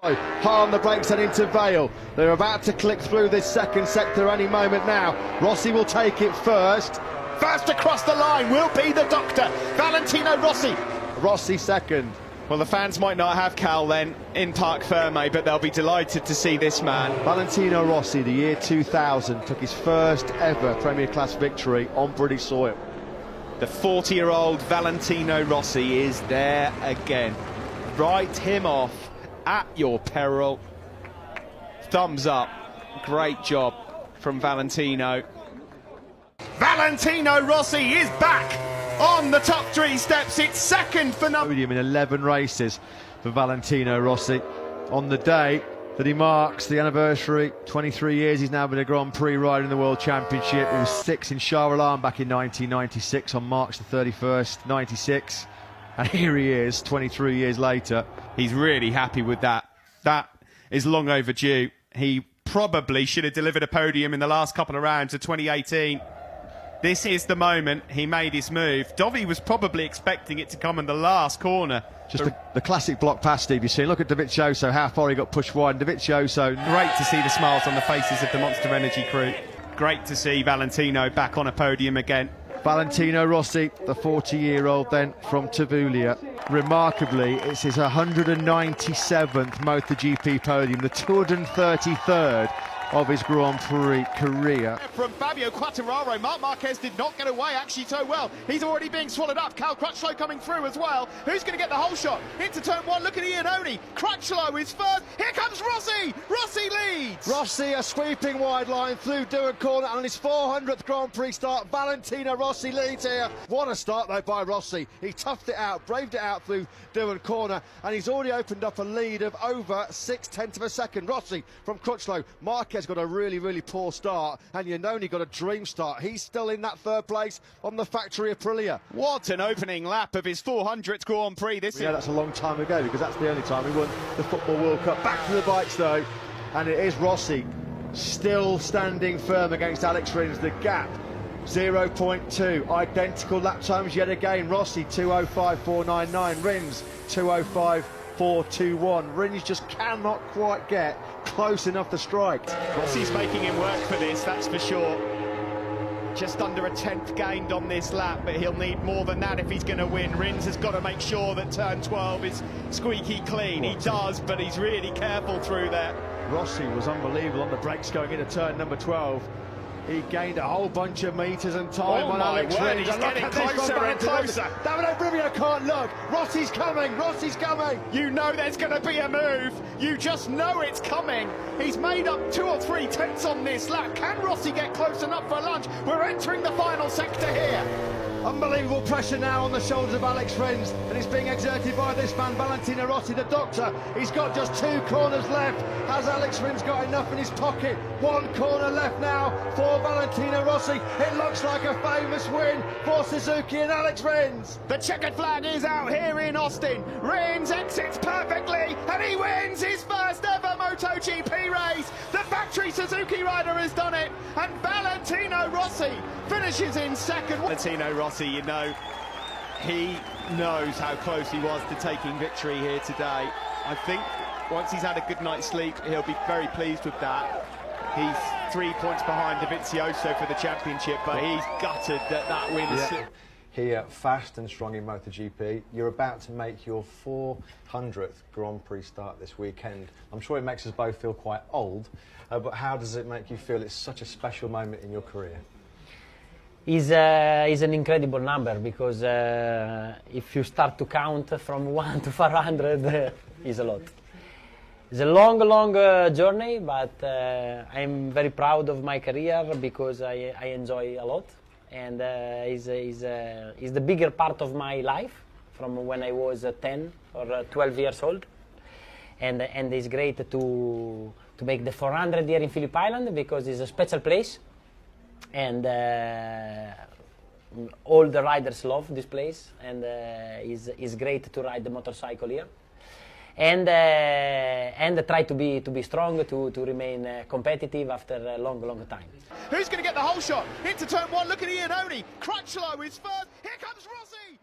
Hard on the brakes and into Vale. They're about to click through this second sector any moment now. Rossi will take it first. First across the line will be the doctor, Valentino Rossi. Rossi second. Well, the fans might not have Cal then in Parc Ferme, but they'll be delighted to see this man. Valentino Rossi, the year 2000, took his first ever Premier Class victory on British soil. The 40-year-old Valentino Rossi is there again. Write him off at your peril. Thumbs up. Great job from Valentino. Valentino Rossi is back on the top three steps. It's second for podium in 11 races for Valentino Rossi on the day that he marks the anniversary. 23 years he's now been a Grand Prix rider in the World Championship. He was 6 in Shah Alam back in 1996 on March the 31st, 96. And here he is 23 years later. He's really happy with that. That is long overdue. He probably should have delivered a podium in the last couple of rounds of 2018. This is the moment he made his move. Dovi was probably expecting it to come in the last corner. Just the classic block pass, Steve. You see, look at Dovizioso, how far he got pushed wide. Dovizioso. Great to see the smiles on the faces of the Monster Energy crew. Great to see Valentino back on a podium again. Valentino Rossi, the 40-year-old then from Tavulia. Remarkably, it's his 197th MotoGP podium, the 233rd of his Grand Prix career. From Fabio Quartararo, Marc Marquez did not get away actually so well. He's already being swallowed up. Cal Crutchlow coming through as well. Who's going to get the whole shot? Into turn one, look at Iannone. Crutchlow is first. Here comes Rossi. Rossi leads. Rossi, a sweeping wide line through Doon corner on his 400th Grand Prix start. Valentino Rossi leads here. What a start though by Rossi. He toughed it out, braved it out through Doon corner, and he's already opened up a lead of over 0.6 of a second. Rossi from Crutchlow. Marquez got a really poor start, and Iannone got a dream start. He's still in that third place on the factory Aprilia. What an opening lap of his 400th Grand Prix this year. Yeah, that's a long time ago, because that's the only time he won the Football World Cup. Back to the bikes though, and it is Rossi still standing firm against Alex Rins. The gap 0.2, identical lap times yet again. Rossi 2:05.499, Rins 2:05.421. Rins just cannot quite get close enough to strike. Rossi's making him work for this, that's for sure. Just under a 10th gained on this lap, but he'll need more than that if he's going to win. Rins has got to make sure that turn 12 is squeaky clean. He does, but he's really careful through there. Rossi was unbelievable on the brakes going into turn number 12. He gained a whole bunch of metres and time on Alex Rins. He's getting closer and closer. Davide Brivio can't look. Rossi's coming. Rossi's coming. You know there's going to be a move. You just know it's coming. He's made up 2 or 3 tenths on this lap. Can Rossi get close enough for a lunge? We're entering the final sector here. Unbelievable pressure now on the shoulders of Alex Rins, and it's being exerted by this man, Valentino Rossi, the doctor. He's got just 2 corners left. Has Alex Rins got enough in his pocket? 1 corner left now for Valentino Rossi. It looks like a famous win for Suzuki and Alex Rins. The checkered flag is out here in Austin. Rins exits perfectly, and he wins his first ever MotoGP race. The factory Suzuki rider has done it, and Valentino Rossi finishes in second. Valentino Rossi, you know, he knows how close he was to taking victory here today. I think once he's had a good night's sleep, he'll be very pleased with that. He's 3 points behind Dovizioso for the championship, but he's gutted that win is here, fast and strong in MotoGP. You're about to make your 400th Grand Prix start this weekend. I'm sure it makes us both feel quite old, but how does it make you feel? It's such a special moment in your career. Is an incredible number, because if you start to count from 1 to 400, is a lot. It's a long journey, but I'm very proud of my career because I enjoy a lot, and is the bigger part of my life from when I was 10 or 12 years old, and it's great to make the 400 here in Phillip Island, because it's a special place, and all the riders love this place, and it's great to ride the motorcycle here. And try to be strong, to remain competitive after a long time. Who's going to get the whole shot? Into turn one, look at Iannone. Crutchlow is first. Here comes Rossi.